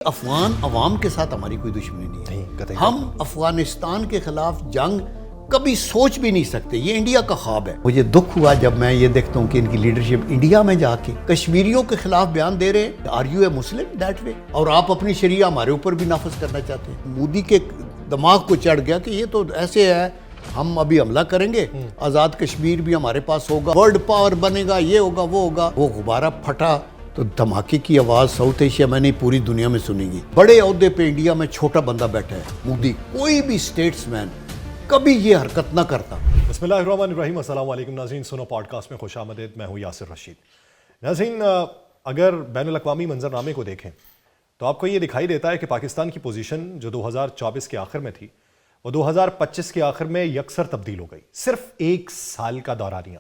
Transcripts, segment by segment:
افغان عوام کے ساتھ ہماری کوئی دشمنی نہیں ہے. ہم افغانستان کے خلاف جنگ کبھی سوچ بھی نہیں سکتے. یہ انڈیا کا خواب ہے. مجھے دکھ ہوا جب میں یہ دیکھتا ہوں کہ ان کی لیڈرشپ انڈیا میں جا کے کشمیریوں کے خلاف بیان دے رہے ہیں. Are you a Muslim that way? اور آپ اپنی شریعہ ہمارے اوپر بھی نافذ کرنا چاہتے ہیں. مودی کے دماغ کو چڑھ گیا کہ یہ تو ایسے ہے، ہم ابھی حملہ کریں گے، آزاد کشمیر بھی ہمارے پاس ہوگا، ورلڈ پاور بنے گا، یہ ہوگا وہ ہوگا. وہ غبارہ پھٹا تو دھماکے کی آواز ساؤتھ ایشیا میں نہیں پوری دنیا میں سنی گی. بڑے عہدے پہ انڈیا میں چھوٹا بندہ بیٹھا ہے مودی. کوئی بھی اسٹیٹس مین کبھی یہ حرکت نہ کرتا. بسم اللہ الرحمن الرحیم. السلام علیکم ناظرین، سنو پوڈ کاسٹ میں خوش آمدید. میں ہوں یاسر رشید. ناظرین، اگر بین الاقوامی منظرنامے کو دیکھیں تو آپ کو یہ دکھائی دیتا ہے کہ پاکستان کی پوزیشن جو 2024 کے آخر میں تھی وہ 2025 کے آخر میں یکسر تبدیل ہو گئی. صرف ایک سال کا دورانیہ.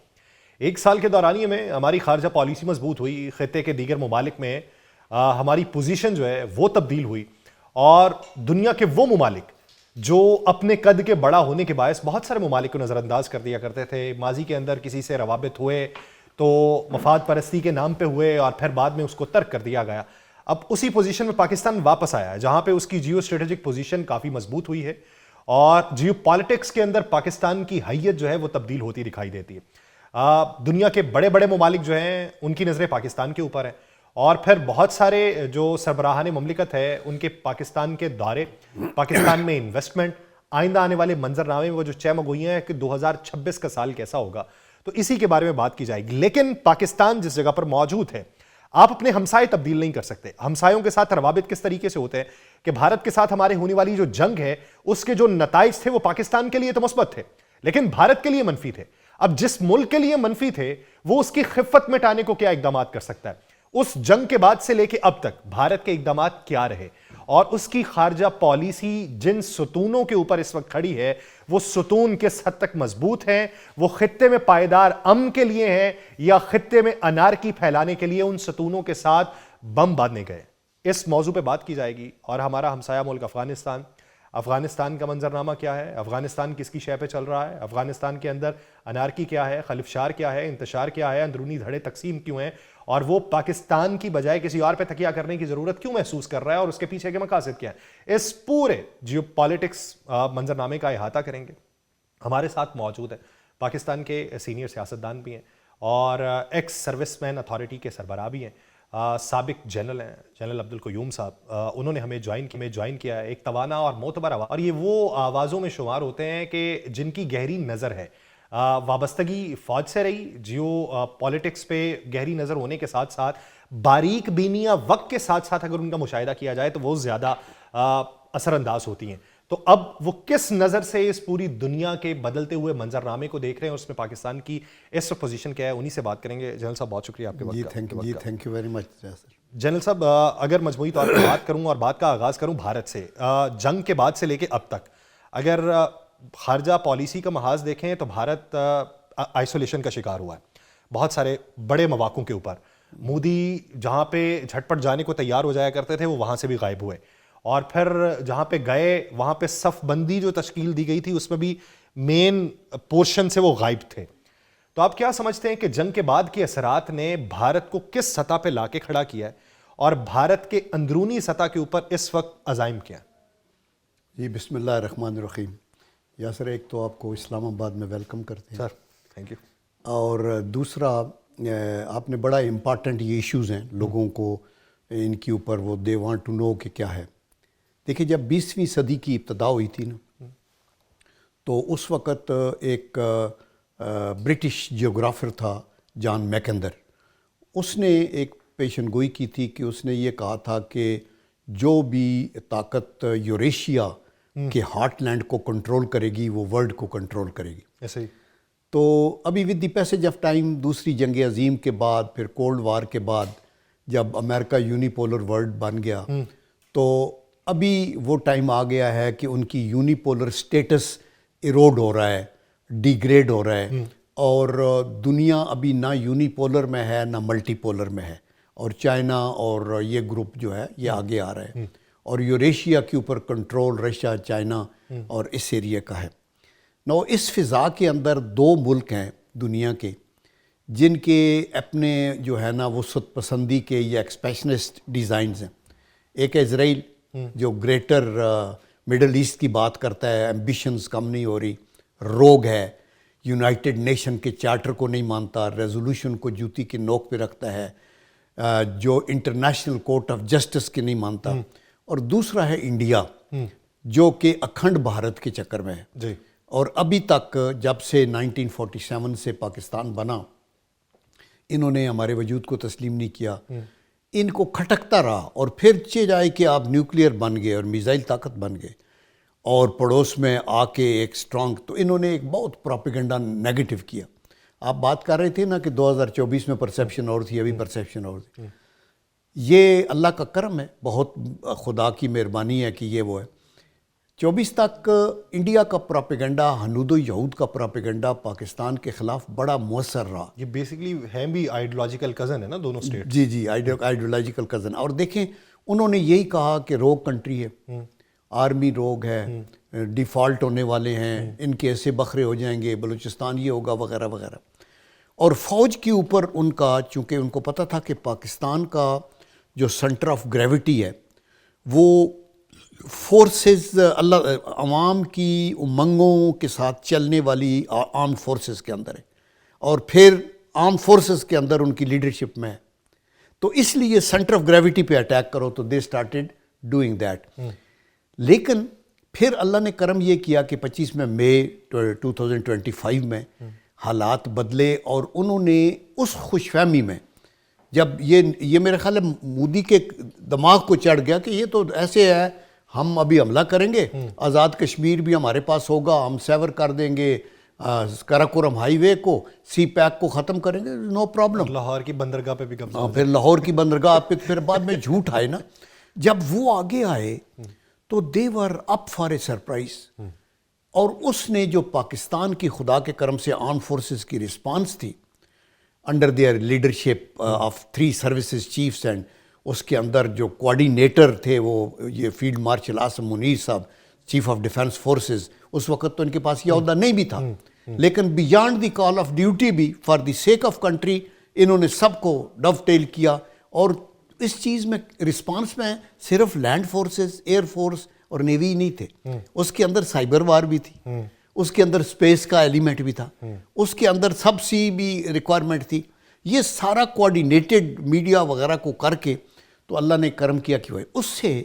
ایک سال کے دورانیے میں ہماری خارجہ پالیسی مضبوط ہوئی، خطے کے دیگر ممالک میں ہماری پوزیشن جو ہے وہ تبدیل ہوئی، اور دنیا کے وہ ممالک جو اپنے قد کے بڑا ہونے کے باعث بہت سارے ممالک کو نظر انداز کر دیا کرتے تھے، ماضی کے اندر کسی سے روابط ہوئے تو مفاد پرستی کے نام پہ ہوئے اور پھر بعد میں اس کو ترک کر دیا گیا. اب اسی پوزیشن میں پاکستان واپس آیا ہے جہاں پہ اس کی جیو اسٹریٹجک پوزیشن کافی مضبوط ہوئی ہے، اور جیو پالیٹکس کے اندر پاکستان کی حیت جو ہے وہ تبدیل ہوتی دکھائی دیتی ہے. دنیا کے بڑے بڑے ممالک جو ہیں ان کی نظریں پاکستان کے اوپر ہیں، اور پھر بہت سارے جو سربراہان مملکت ہے ان کے پاکستان کے دورے، پاکستان میں انویسٹمنٹ، آئندہ آنے والے منظرنامے میں وہ جو چمگوئیاں ہیں کہ 2026 کا سال کیسا ہوگا، تو اسی کے بارے میں بات کی جائے گی. لیکن پاکستان جس جگہ پر موجود ہے، آپ اپنے ہمسائے تبدیل نہیں کر سکتے. ہمسایوں کے ساتھ روابط کس طریقے سے ہوتے ہیں کہ بھارت کے ساتھ ہمارے ہونے والی جو جنگ ہے اس کے جو نتائج تھے وہ پاکستان کے لیے تو مثبت تھے لیکن بھارت کے لیے منفی تھے. اب جس ملک کے لیے منفی تھے وہ اس کی خفت مٹانے کو کیا اقدامات کر سکتا ہے؟ اس جنگ کے بعد سے لے کے اب تک بھارت کے اقدامات کیا رہے، اور اس کی خارجہ پالیسی جن ستونوں کے اوپر اس وقت کھڑی ہے وہ ستون کس حد تک مضبوط ہیں، وہ خطے میں پائیدار امن کے لیے ہیں یا خطے میں انارکی پھیلانے کے لیے ان ستونوں کے ساتھ بم باندھنے گئے. اس موضوع پہ بات کی جائے گی. اور ہمارا ہمسایہ ملک افغانستان کا منظرنامہ کیا ہے، افغانستان کس کی شے پہ چل رہا ہے، افغانستان کے اندر انارکی کیا ہے، خلفشار کیا ہے، انتشار کیا ہے، اندرونی دھڑے تقسیم کیوں ہیں، اور وہ پاکستان کی بجائے کسی اور پہ تکیہ کرنے کی ضرورت کیوں محسوس کر رہا ہے، اور اس کے پیچھے کے مقاصد کیا ہے. اس پورے جیو پالیٹکس منظرنامے کا احاطہ کریں گے. ہمارے ساتھ موجود ہیں پاکستان کے سینئر سیاستدان بھی ہیں اور ایکس سروس مین اتھارٹی کے سربراہ بھی ہیں، سابق جنرل ہیں، جنرل عبدالقیوم صاحب. انہوں نے ہمیں جوائن کیا ہے. ایک توانا اور معتبر آواز، اور یہ وہ آوازوں میں شمار ہوتے ہیں کہ جن کی گہری نظر ہے، وابستگی فوج سے رہی، جیو پالیٹکس پہ گہری نظر ہونے کے ساتھ ساتھ باریک بینیاں وقت کے ساتھ ساتھ اگر ان کا مشاہدہ کیا جائے تو وہ زیادہ اثر انداز ہوتی ہیں. تو اب وہ کس نظر سے اس پوری دنیا کے بدلتے ہوئے منظرنامے کو دیکھ رہے ہیں، اس میں پاکستان کی اس پوزیشن کیا ہے، انہی سے بات کریں گے. جنرل صاحب بہت شکریہ آپ کے وقت کا. Thank you very much. General صاحب، اگر مجموعی طور پر بات کروں اور بات کا آغاز کروں بھارت سے، جنگ کے بعد سے لے کے اب تک اگر خارجہ پالیسی کا محاذ دیکھیں تو بھارت آئسولیشن کا شکار ہوا ہے بہت سارے بڑے مواقعوں کے اوپر. مودی جہاں پہ جھٹ پٹ جانے کو تیار ہو جایا کرتے تھے وہ وہاں سے بھی غائب ہوئے، اور پھر جہاں پہ گئے وہاں پہ صف بندی جو تشکیل دی گئی تھی اس میں بھی مین پورشن سے وہ غائب تھے. تو آپ کیا سمجھتے ہیں کہ جنگ کے بعد کے اثرات نے بھارت کو کس سطح پہ لا کے کھڑا کیا ہے، اور بھارت کے اندرونی سطح کے اوپر اس وقت عزائم کیا؟ جی بسم اللہ الرحمن الرحیم. یاسر، ایک تو آپ کو اسلام آباد میں ویلکم کرتے ہیں. Sir thank you. اور دوسرا، آپ نے بڑا امپارٹنٹ یہ ایشوز ہیں لوگوں کو ان کے اوپر وہ دے وانٹ ٹو نو کہ کیا ہے. دیکھیں، جب 20ویں صدی کی ابتدا ہوئی تھی نا تو اس وقت ایک برٹش جیوگرافر تھا جان میکندر. اس نے ایک پیشن گوئی کی تھی کہ اس نے یہ کہا تھا کہ جو بھی طاقت یوریشیا کے ہارٹ لینڈ کو کنٹرول کرے گی وہ ورلڈ کو کنٹرول کرے گی. ایسے ہی. تو ابھی with the passage of time, دوسری جنگ عظیم کے بعد، پھر کولڈ وار کے بعد جب امریکہ یونیپولر ورلڈ بن گیا تو ابھی وہ ٹائم آ گیا ہے کہ ان کی یونیپولر سٹیٹس ایروڈ ہو رہا ہے، ڈیگریڈ ہو رہا ہے، اور دنیا ابھی نہ یونیپولر میں ہے نہ ملٹی پولر میں ہے، اور چائنا اور یہ گروپ جو ہے یہ آگے آ رہا ہے، اور یوریشیا کے اوپر کنٹرول رشیا، چائنا اور اس ایریا کا ہے. اس فضا کے اندر دو ملک ہیں دنیا کے جن کے اپنے جو ہے نا وہ خود پسندی کے یا ایکسپیشنسٹ ڈیزائنز ہیں. ایک ہے اسرائیل جو گریٹر مڈل ایسٹ کی بات کرتا ہے, ایمبیشنز کم نہیں ہو رہی. روگ ہے, یونائٹڈ نیشن کے چارٹر کو نہیں مانتا, ریزولوشن کو جوتی کی نوک پہ رکھتا ہے, جو انٹرنیشنل کورٹ آف جسٹس کے نہیں مانتا. اور دوسرا ہے انڈیا جو کہ اکھنڈ بھارت کے چکر میں ہے جی. اور ابھی تک جب سے 1947 سے پاکستان بنا انہوں نے ہمارے وجود کو تسلیم نہیں کیا, ان کو کھٹکتا رہا. اور پھر جائے کہ آپ نیوکلیئر بن گئے اور میزائل طاقت بن گئے اور پڑوس میں آ کے ایک سٹرانگ, تو انہوں نے ایک بہت پروپیگنڈا نیگیٹو کیا. آپ بات کر رہے تھے نا کہ 2024 میں پرسیپشن اور تھی, ابھی پرسیپشن اور تھی. یہ اللہ کا کرم ہے, بہت خدا کی مہربانی ہے کہ یہ وہ ہے. 24 تک انڈیا کا پروپیگنڈا, ہنود و یہود کا پروپیگنڈا پاکستان کے خلاف بڑا مؤثر رہا. یہ بیسکلی ہیں بھی آئیڈیولوجیکل کزن ہے نا دونوں اسٹیٹ. جی آئیڈیولوجیکل کزن. اور دیکھیں انہوں نے یہی کہا کہ روگ کنٹری ہے, آرمی روگ ہے, ڈیفالٹ ہونے والے ہیں, ان کے ایسے بکھرے ہو جائیں گے, بلوچستان یہ ہوگا وغیرہ وغیرہ. اور فوج کے اوپر ان کا, چونکہ ان کو پتہ تھا کہ پاکستان کا جو سینٹر آف گریوٹی ہے وہ فورسز, اللہ عوام کی امنگوں کے ساتھ چلنے والی آرم فورسز کے اندر ہے, اور پھر آرم فورسز کے اندر ان کی لیڈرشپ میں ہے. تو اس لیے سینٹر آف گریوٹی پہ اٹیک کرو, تو دے سٹارٹڈ ڈوئنگ دیٹ. لیکن پھر اللہ نے کرم یہ کیا کہ 25 مئی 2025 میں حالات بدلے, اور انہوں نے اس خوش فہمی میں, جب یہ میرے خیال ہے مودی کے دماغ کو چڑھ گیا کہ یہ تو ایسے ہے, ہم ابھی حملہ کریں گے, آزاد کشمیر بھی ہمارے پاس ہوگا, ہم سیور کر دیں گے کراکورم ہائی وے کو, سی پیک کو ختم کریں گے, نو پرابلم. لاہور کی بندرگاہ پہ بھی قبضہ, پھر لاہور کی بندرگاہ پہ پھر بعد میں جھوٹ آئے نا. جب وہ آگے آئے تو دے ور اپ فار اے سرپرائز. اور اس نے جو پاکستان کی خدا کے کرم سے آرم فورسز کی رسپانس تھی under their leadership of 3 services chiefs, and اس کے اندر جو کوارڈینیٹر تھے وہ یہ فیلڈ مارشل عاصم منیر صاحب, چیف آف ڈیفنس فورسز. اس وقت تو ان کے پاس یہ عہدہ نہیں بھی تھا, لیکن beyond the call of duty بھی for the sake of country انہوں نے سب کو ڈو ٹیل کیا. اور اس چیز میں رسپانس میں صرف لینڈ فورسز, ایئر فورس اور نیوی نہیں تھے, اس کے اندر سائبر وار بھی تھی, اس کے اندر اسپیس کا ایلیمنٹ بھی تھا, اس کے اندر سب سی بھی ریکوائرمنٹ تھی. یہ سارا کوارڈینیٹڈ میڈیا وغیرہ کو کر کے تو اللہ نے کرم کیا کہ اس سے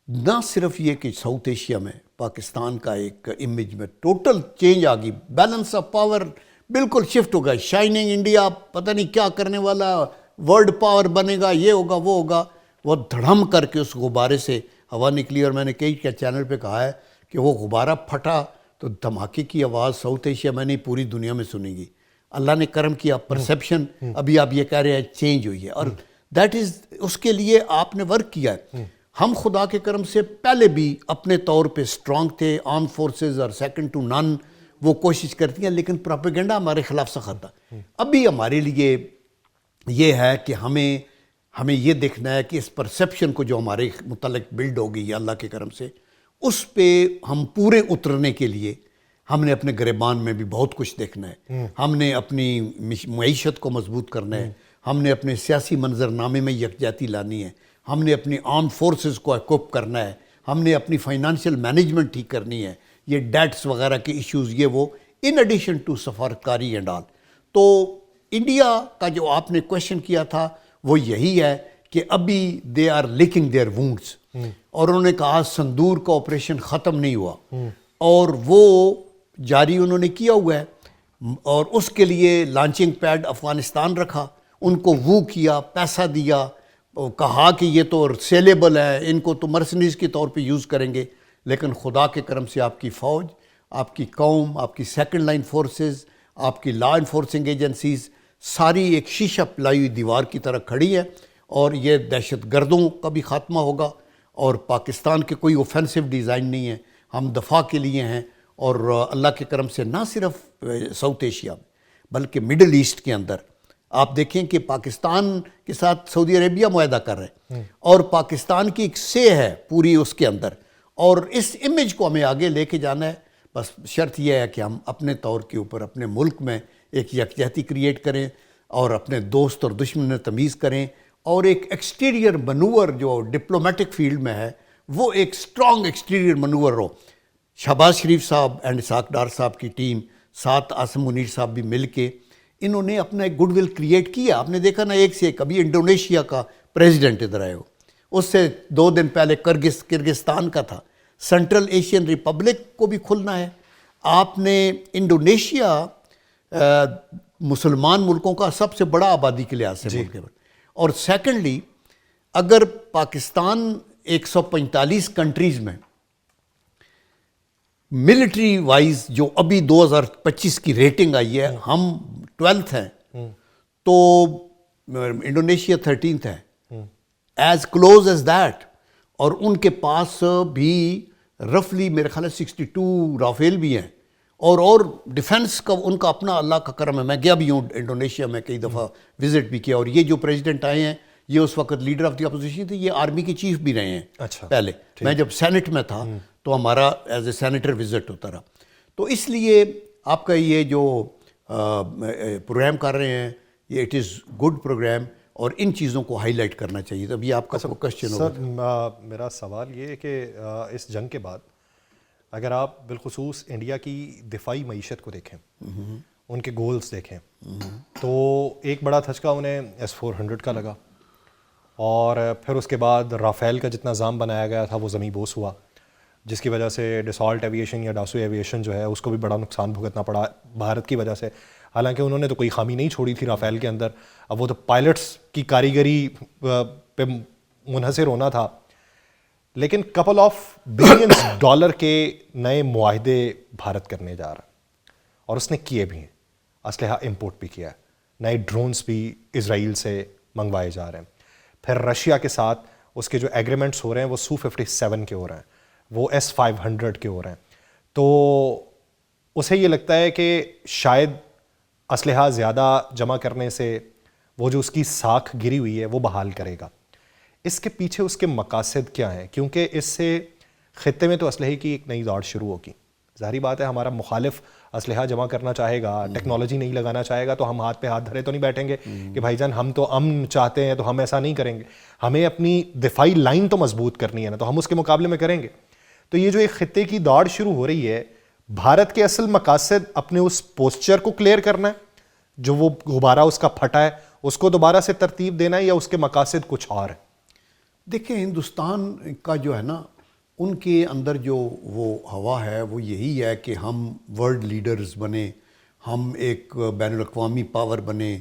نہ صرف یہ کہ ساؤتھ ایشیا میں پاکستان کا ایک امیج میں ٹوٹل چینج آ گئی, بیلنس آف پاور بالکل شفٹ ہو گیا. شائننگ انڈیا پتہ نہیں کیا کرنے والا, ورلڈ پاور بنے گا, یہ ہوگا وہ ہوگا, وہ دھڑم کر کے اس غبارے سے ہوا نکلی. اور میں نے کئی چینل پہ کہا ہے کہ وہ غبارہ پھٹا تو دھماکے کی آواز ساؤتھ ایشیا میں نہیں پوری دنیا میں سنی گی. اللہ نے کرم کیا, پرسیپشن ابھی آپ یہ کہہ رہے ہیں چینج ہوئی ہے, اور دیٹ از اس کے لیے آپ نے ورک کیا ہے. ہم خدا کے کرم سے پہلے بھی اپنے طور پہ سٹرانگ تھے, آرم فورسز اور سیکنڈ ٹو نن وہ کوشش کرتی ہیں, لیکن پروپیگنڈا ہمارے خلاف سخت تھا. ابھی ہمارے لیے یہ ہے کہ ہمیں یہ دیکھنا ہے کہ اس پرسیپشن کو جو ہمارے متعلق بلڈ ہو گئی ہے اللہ کے کرم سے, اس پہ ہم پورے اترنے کے لیے ہم نے اپنے گریبان میں بھی بہت کچھ دیکھنا ہے. ہم نے اپنی معیشت کو مضبوط کرنا ہے, ہم نے اپنے سیاسی منظرنامے میں یکجہتی لانی ہے, ہم نے اپنی آرم فورسز کو ایکوپ کرنا ہے, ہم نے اپنی فائنانشیل مینجمنٹ ٹھیک کرنی ہے, یہ ڈیٹس وغیرہ کے ایشوز یہ وہ ان ایڈیشن ٹو سفارتکاری اینڈ آل. تو انڈیا کا جو آپ نے کویشچن کیا تھا وہ یہی ہے کہ ابھی they are leaking their wounds, اور انہوں نے کہا سندور کا آپریشن ختم نہیں ہوا اور وہ جاری انہوں نے کیا ہوا ہے, اور اس کے لیے لانچنگ پیڈ افغانستان رکھا, ان کو وہ کیا, پیسہ دیا, کہا کہ یہ تو سیلیبل ہے, ان کو تو مرسنریز کے طور پہ یوز کریں گے. لیکن خدا کے کرم سے آپ کی فوج, آپ کی قوم, آپ کی سیکنڈ لائن فورسز, آپ کی لا انفورسنگ ایجنسیز ساری ایک شیشہ پلائی ہوئی دیوار کی طرح کھڑی ہے, اور یہ دہشت گردوں کا بھی خاتمہ ہوگا. اور پاکستان کے کوئی اوفینسو ڈیزائن نہیں ہے, ہم دفاع کے لیے ہیں. اور اللہ کے کرم سے نہ صرف ساؤتھ ایشیا میں بلکہ مڈل ایسٹ کے اندر آپ دیکھیں کہ پاکستان کے ساتھ سعودی عربیہ معاہدہ کر رہے ہیں, اور پاکستان کی ایک سے ہے پوری اس کے اندر, اور اس امیج کو ہمیں آگے لے کے جانا ہے. بس شرط یہ ہے کہ ہم اپنے طور کے اوپر اپنے ملک میں ایک یکجہتی کریٹ کریں, اور اپنے دوست اور دشمن میں تمیز کریں, اور ایک ایکسٹیریئر منور جو ڈپلومیٹک فیلڈ میں ہے وہ ایک اسٹرانگ ایکسٹیریئر منور ہو. شہباز شریف صاحب اینڈ اسحاق ڈار صاحب کی ٹیم ساتھ عاصم منیر صاحب بھی مل کے انہوں نے اپنا ایک گڈ ول کریٹ کیا. آپ نے دیکھا نا ایک سے ایک. ابھی انڈونیشیا کا پریزیڈنٹ ادھر آئے ہو, اس سے 2 دن پہلے کرگستان کا تھا. سینٹرل ایشین ریپبلک کو بھی کھلنا ہے. آپ نے انڈونیشیا مسلمان ملکوں کا سب سے بڑا آبادی کے لحاظ سے ملک ہے. اور سیکنڈلی اگر پاکستان 145 کنٹریز میں ملٹری وائز جو ابھی 2025 کی ریٹنگ آئی ہے, ہم 12th ہیں تو انڈونیشیا 13th ہے, ایز کلوز ایز دیٹ. اور ان کے پاس بھی رفلی میرے خیال ہے 62 رافیل بھی ہیں, اور ڈیفنس کا ان کا اپنا اللہ کا کرم ہے. میں گیا بھی ہوں انڈونیشیا میں کئی دفعہ وزٹ بھی کیا. اور یہ جو پریزیڈنٹ آئے ہیں یہ اس وقت لیڈر آف دی اپوزیشن تھے, یہ آرمی کے چیف بھی رہے ہیں پہلے. میں جب سینٹ میں تھا تو ہمارا ایز اے سینیٹر وزٹ ہوتا رہا. تو اس لیے آپ کا یہ جو پروگرام کر رہے ہیں یہ اٹ از گڈ پروگرام, اور ان چیزوں کو ہائی لائٹ کرنا چاہیے. ابھی آپ کا کوشچن ہوگا. سر میرا سوال یہ ہے کہ اس جنگ کے بعد اگر آپ بالخصوص انڈیا کی دفاعی معیشت کو دیکھیں, ان کے گولز دیکھیں, تو ایک بڑا دھچکا انہیں S-400 کا لگا, اور پھر اس کے بعد رافیل کا جتنا نظام بنایا گیا تھا وہ زمیں بوس ہوا, جس کی وجہ سے ڈسالٹ ایویشن یا ڈاسو ایویشن جو ہے اس کو بھی بڑا نقصان بھگتنا پڑا بھارت کی وجہ سے. حالانکہ انہوں نے تو کوئی خامی نہیں چھوڑی تھی رافیل کے اندر, اب وہ تو پائلٹس کی کاریگری پہ منحصر ہونا تھا. لیکن کپل آف بلینز ڈالر کے نئے معاہدے بھارت کرنے جا رہا ہے, اور اس نے کیے بھی ہیں. اسلحہ امپورٹ بھی کیا ہے, نئے ڈرونز بھی اسرائیل سے منگوائے جا رہے ہیں. پھر رشیا کے ساتھ اس کے جو ایگریمنٹس ہو رہے ہیں وہ Su-57 کے ہو رہے ہیں, وہ S-500 کے ہو رہے ہیں. تو اسے یہ لگتا ہے کہ شاید اسلحہ زیادہ جمع کرنے سے وہ جو اس کی ساکھ گری ہوئی ہے وہ بحال کرے گا. اس کے پیچھے اس کے مقاصد کیا ہیں؟ کیونکہ اس سے خطے میں تو اسلحے کی ایک نئی دوڑ شروع ہوگی. ظاہری بات ہے ہمارا مخالف اسلحہ جمع کرنا چاہے گا, ٹیکنالوجی نہیں لگانا چاہے گا, تو ہم ہاتھ پہ ہاتھ دھرے تو نہیں بیٹھیں گے کہ بھائی جان ہم تو امن چاہتے ہیں تو ہم ایسا نہیں کریں گے. ہمیں اپنی دفاعی لائن تو مضبوط کرنی ہے نا, تو ہم اس کے مقابلے میں کریں گے. تو یہ جو ایک خطے کی دوڑ شروع ہو رہی ہے, بھارت کے اصل مقاصد اپنے اس پوسچر کو کلیئر کرنا ہے جو وہ غبارہ اس کا پھٹا ہے, اس کو دوبارہ سے ترتیب دینا ہے, یا اس کے مقاصد کچھ اور ہیں؟ دیکھیں ہندوستان کا جو ہے نا, ان کے اندر جو وہ ہوا ہے وہ یہی ہے کہ ہم ورلڈ لیڈرز بنیں, ہم ایک بین الاقوامی پاور بنیں,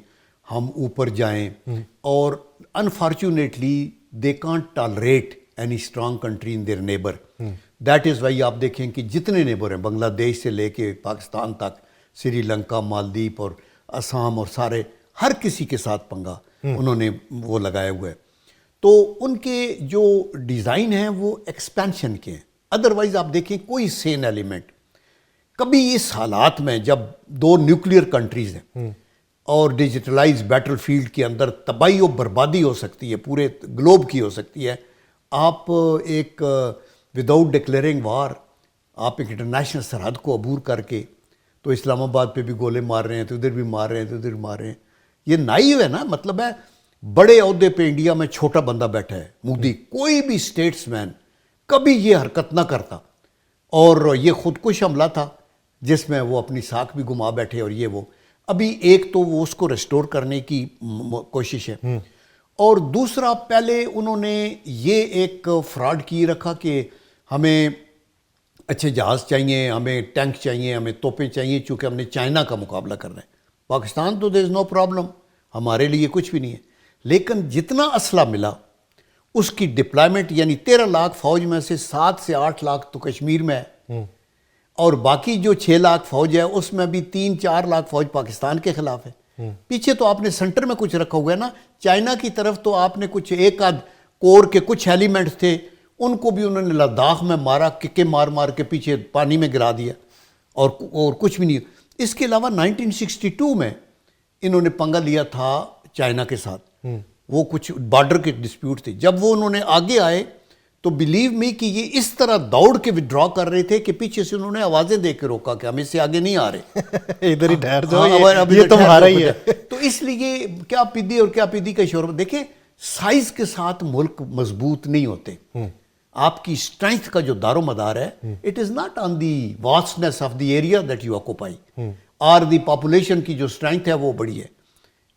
ہم اوپر جائیں. اور unfortunately they can't tolerate any strong country in their neighbour. That is why آپ دیکھیں کہ جتنے نیبر ہیں بنگلہ دیش سے لے کے پاکستان تک, سری لنکا, مالدیپ اور آسام, اور سارے ہر کسی کے ساتھ پنگا انہوں نے وہ لگائے ہوئے. تو ان کے جو ڈیزائن ہیں وہ ایکسپینشن کے ہیں. ادروائز آپ دیکھیں کوئی سین ایلیمنٹ کبھی اس حالات میں جب 2 نیوکلیئر کنٹریز ہیں اور ڈیجیٹلائز بیٹل فیلڈ کے اندر تباہی و بربادی ہو سکتی ہے, پورے گلوب کی ہو سکتی ہے. آپ ایک وداؤٹ ڈکلیئرنگ وار, آپ ایک انٹرنیشنل سرحد کو عبور کر کے تو اسلام آباد پہ بھی گولے مار رہے ہیں, تو ادھر بھی مار رہے ہیں, تو ادھر مار رہے ہیں. یہ نائیو ہے نا. مطلب ہے بڑے عہدے پہ انڈیا میں چھوٹا بندہ بیٹھا ہے, مودی, کوئی بھی اسٹیٹس مین کبھی یہ حرکت نہ کرتا. اور یہ خودکش حملہ تھا جس میں وہ اپنی ساکھ بھی گما بیٹھے. اور یہ وہ ابھی ایک تو وہ اس کو ریسٹور کرنے کی کوشش ہے, اور دوسرا پہلے انہوں نے یہ ایک فراڈ کی رکھا کہ ہمیں اچھے جہاز چاہیے, ہمیں ٹینک چاہیے, ہمیں توپیں چاہیے, چونکہ ہم نے چائنا کا مقابلہ کرنا ہے. پاکستان تو دیر از نو پرابلم, ہمارے لیے کچھ بھی نہیں ہے. لیکن جتنا اسلحہ ملا اس کی ڈپلائمنٹ, یعنی 13 لاکھ فوج میں سے 7 سے 8 لاکھ تو کشمیر میں ہے, اور باقی جو 6 لاکھ فوج ہے اس میں بھی 3-4 لاکھ فوج پاکستان کے خلاف ہے. پیچھے تو آپ نے سینٹر میں کچھ رکھا ہوا ہے نا. چائنا کی طرف تو آپ نے کچھ ایک آدھ کور کے کچھ ایلیمنٹس تھے, ان کو بھی انہوں نے لداخ میں مارا, ککے مار مار کے پیچھے پانی میں گرا دیا, اور کچھ بھی نہیں. اس کے علاوہ 1962 میں انہوں نے پنگا لیا تھا چائنا کے ساتھ, وہ کچھ بارڈر کے ڈسپیوٹ تھے. جب وہ انہوں نے آگے آئے تو بلیو می کہ یہ اس طرح دوڑ کے ودرا کر رہے تھے کہ پیچھے سے انہوں نے آوازیں دے کے روکا کہ ہم اس سے آگے نہیں آ رہے, ادھر ہی ٹھہر جاؤ, یہ تمہارا ہی ہے. تو اس لیے کیا پیدی اور کیا پیدی کا شور. دیکھیں سائز کے ساتھ ملک مضبوط نہیں ہوتے. آپ کی اسٹرینتھ کا جو دار و مدار ہے it is not on the vastness of the area that you occupy اور دی پاپولیشن کی جو اسٹرینتھ ہے وہ بڑی ہے.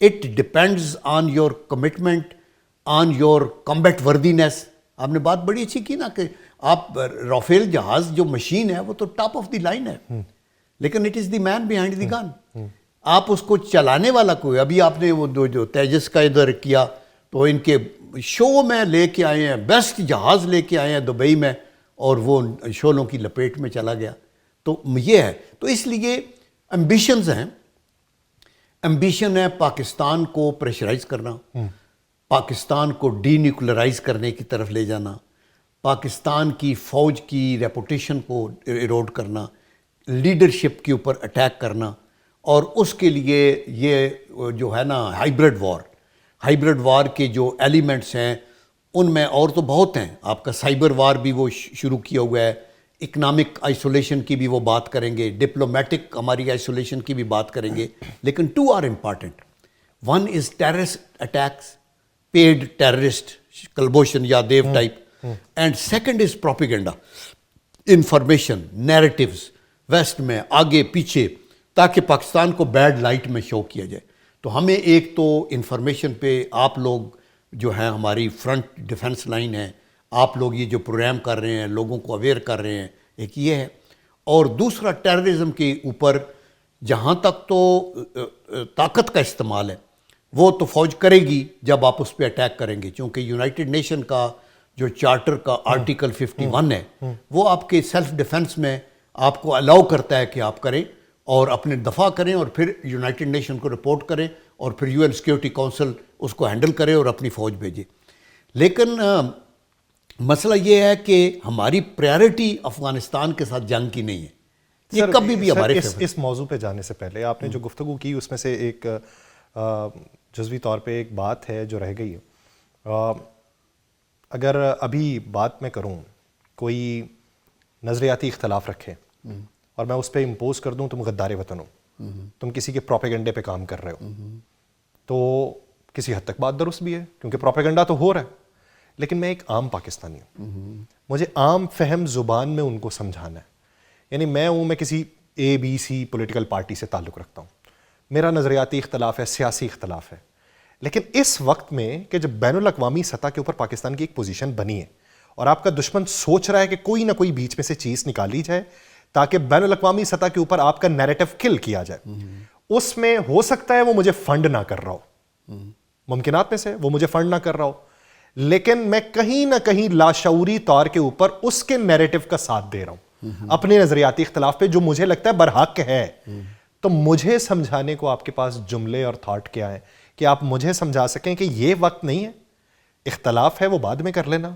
It depends on your commitment, on your combat worthiness. آپ نے بات بڑی اچھی کی نا کہ آپ رافیل جہاز جو مشین ہے وہ تو ٹاپ آف دی لائن ہے, لیکن it is the main behind the گن. آپ اس کو چلانے والا کوئی, ابھی آپ نے وہ جو تیجس کا ادھر کیا تو ان کے شو میں لے کے آئے ہیں, بیسٹ جہاز لے کے آئے ہیں دبئی میں, اور وہ شولوں کی لپیٹ میں چلا گیا. تو یہ ہے, تو اس لیے ایمبیشنز ہیں. ایمبیشن ہے پاکستان کو پریشرائز کرنا, پاکستان کو ڈی نیوکلرائز کرنے کی طرف لے جانا, پاکستان کی فوج کی ریپوٹیشن کو ایروڈ کرنا, لیڈرشپ کے اوپر اٹیک کرنا, اور اس کے لیے یہ جو ہے نا ہائیبرڈ وار کے جو ایلیمنٹس ہیں ان میں اور تو بہت ہیں. آپ کا سائبر وار بھی وہ شروع کیا ہوا ہے, اکنامک آئسولیشن کی بھی وہ بات کریں گے, ڈپلومیٹک ہماری آئسولیشن کی بھی بات کریں گے, لیکن 2 are important. 1 is terrorist attacks, paid terrorist Kulbhushan Yadav type, and 2nd is propaganda, information narratives west میں آگے پیچھے, تاکہ پاکستان کو بیڈ لائٹ میں شو کیا جائے. تو ہمیں ایک تو انفارمیشن پہ آپ لوگ جو ہیں, ہماری فرنٹ ڈیفنس لائن ہے, آپ لوگ یہ جو پروگرام کر رہے ہیں, لوگوں کو اویئر کر رہے ہیں, ایک یہ ہے. اور دوسرا ٹیررزم کے اوپر جہاں تک تو طاقت کا استعمال ہے وہ تو فوج کرے گی جب آپ اس پہ اٹیک کریں گے, چونکہ یونائٹڈ نیشن کا جو چارٹر کا آرٹیکل 51 ہے وہ آپ کے سیلف ڈیفنس میں آپ کو الاؤ کرتا ہے کہ آپ کریں اور اپنے دفاع کریں, اور پھر یونائٹڈ نیشن کو رپورٹ کریں, اور پھر UN سیکیورٹی کونسل اس کو ہینڈل کرے اور اپنی فوج بھیجے. لیکن مسئلہ یہ ہے کہ ہماری پریارٹی افغانستان کے ساتھ جنگ کی نہیں ہے. یہ کبھی بھی ہمارے اس موضوع پہ جانے سے پہلے آپ نے جو گفتگو کی اس میں سے ایک جزوی طور پہ ایک بات ہے جو رہ گئی ہے. اگر ابھی بات میں کروں, کوئی نظریاتی اختلاف رکھے اور میں اس پہ امپوز کر دوں تم غدار وطن ہو, تم کسی کے پروپیگنڈے پہ کام کر رہے ہو, تو کسی حد تک بات درست بھی ہے کیونکہ پروپیگنڈا تو ہو رہا ہے. لیکن میں ایک عام پاکستانی ہوں, مجھے عام فہم زبان میں ان کو سمجھانا ہے. یعنی میں کسی ABC پولیٹیکل پارٹی سے تعلق رکھتا ہوں, میرا نظریاتی اختلاف ہے, سیاسی اختلاف ہے, لیکن اس وقت میں کہ جب بین الاقوامی سطح کے اوپر پاکستان کی ایک پوزیشن بنی ہے اور آپ کا دشمن سوچ رہا ہے کہ کوئی نہ کوئی بیچ میں سے چیز نکالی جائے تاکہ بین الاقوامی سطح کے اوپر آپ کا نیریٹو کل کیا جائے, اس میں ہو سکتا ہے وہ مجھے فنڈ نہ کر رہا ہو, ممکنات میں سے وہ مجھے فنڈ نہ کر رہا ہو, لیکن میں کہیں نہ کہیں لاشعوری طور کے اوپر اس کے نیریٹو کا ساتھ دے رہا ہوں اپنے نظریاتی اختلاف پہ جو مجھے لگتا ہے برحق ہے. تو مجھے سمجھانے کو آپ کے پاس جملے اور تھاٹ کیا ہے کہ آپ مجھے سمجھا سکیں کہ یہ وقت نہیں ہے, اختلاف ہے وہ بعد میں کر لینا,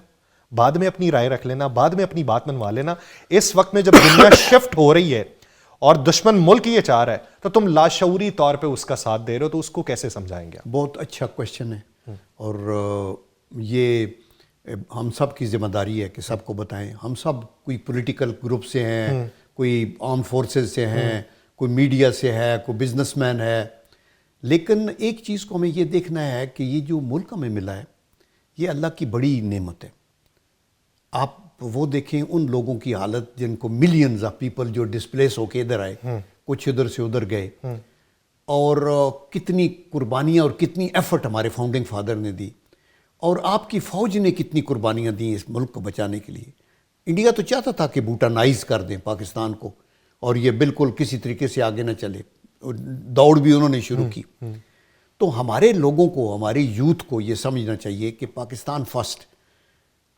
بعد میں اپنی رائے رکھ لینا, بعد میں اپنی بات منوا لینا. اس وقت میں جب دنیا شفٹ ہو رہی ہے اور دشمن ملک یہ چاہ رہا ہے تو تم لاشعوری طور پہ اس کا ساتھ دے رہے ہو, تو اس کو کیسے سمجھائیں گے؟ بہت اچھا کوشچن ہے, اور یہ ہم سب کی ذمہ داری ہے کہ سب کو بتائیں. ہم سب کوئی پولیٹیکل گروپ سے ہیں, کوئی آرم فورسز سے ہیں, کوئی میڈیا سے ہے, کوئی بزنس مین ہے, لیکن ایک چیز کو ہمیں یہ دیکھنا ہے کہ یہ جو ملک ہمیں ملا ہے یہ اللہ کی بڑی نعمت ہے. آپ وہ دیکھیں ان لوگوں کی حالت جن کو ملینز آف پیپل جو ڈسپلیس ہو کے ادھر آئے, کچھ ادھر سے ادھر گئے, اور کتنی قربانیاں اور کتنی ایفرٹ ہمارے فاؤنڈنگ فادر نے دی, اور آپ کی فوج نے کتنی قربانیاں دیں اس ملک کو بچانے کے لیے. انڈیا تو چاہتا تھا کہ بھوٹانائز کر دیں پاکستان کو اور یہ بالکل کسی طریقے سے آگے نہ چلے, دوڑ بھی انہوں نے شروع کی. تو ہمارے لوگوں کو, ہماری یوتھ کو یہ سمجھنا چاہیے کہ پاکستان فرسٹ.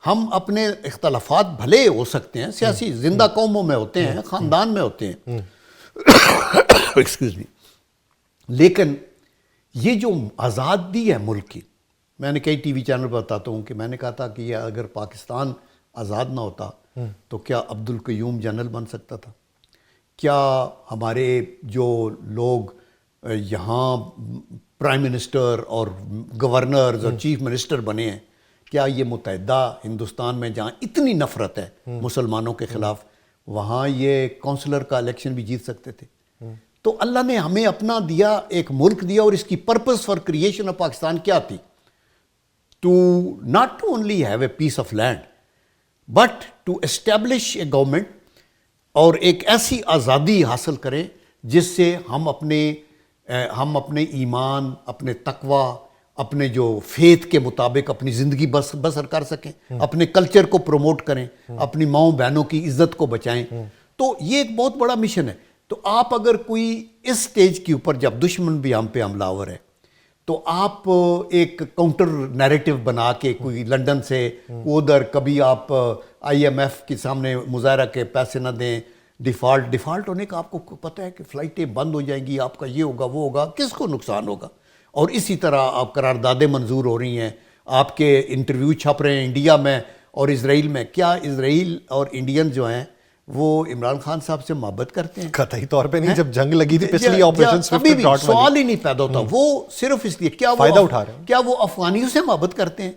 ہم اپنے اختلافات بھلے ہو سکتے ہیں, سیاسی زندہ قوموں میں ہوتے ہیں, خاندان میں ہوتے ہیں, ایکسکیوز می, لیکن یہ جو آزادی ہے ملک کی, میں نے کئی ٹی وی چینل پر بتاتا ہوں کہ میں نے کہا تھا کہ یہ اگر پاکستان آزاد نہ ہوتا تو کیا عبدالقیوم جنرل بن سکتا تھا؟ کیا ہمارے جو لوگ یہاں پرائم منسٹر اور گورنرز اور چیف منسٹر بنے ہیں, کیا یہ متحدہ ہندوستان میں جہاں اتنی نفرت ہے مسلمانوں کے خلاف, وہاں یہ کونسلر کا الیکشن بھی جیت سکتے تھے؟ تو اللہ نے ہمیں اپنا دیا, ایک ملک دیا, اور اس کی purpose for creation of Pakistan کیا تھی؟ to not to only have a piece of land, but to establish a government اور ایک ایسی آزادی حاصل کریں جس سے ہم اپنے ایمان، اپنے تقوی، اپنے جو فیتھ کے مطابق اپنی زندگی بسر کر سکیں، اپنے کلچر کو پروموٹ کریں، اپنی ماؤں بہنوں کی عزت کو بچائیں. تو یہ ایک بہت بڑا مشن ہے. تو آپ اگر کوئی اس سٹیج کے اوپر جب دشمن بھی ہم پہ حملہ آور ہے تو آپ ایک کاؤنٹر نیریٹو بنا کے کوئی لنڈن سے ادھر، کبھی آپ IMF کے سامنے مظاہرہ کے پیسے نہ دیں، ڈیفالٹ ہونے کا آپ کو پتہ ہے کہ فلائٹیں بند ہو جائیں گی، آپ کا یہ ہوگا وہ ہوگا، کس کو نقصان ہوگا؟ اور اسی طرح آپ قراردادیں منظور ہو رہی ہیں، آپ کے انٹرویو چھپ رہے ہیں انڈیا میں اور اسرائیل میں. کیا اسرائیل اور انڈین جو ہیں وہ عمران خان صاحب سے محبت کرتے ہیں؟ قطعی طور پہ نہیں. جب جنگ لگی تھی پچھلی آپریشن ابھی بھی سوال ہی نہیں پیدا ہوتا. وہ صرف اس لیے فائدہ اٹھا رہے ہیں. کیا وہ افغانیوں سے محبت کرتے ہیں؟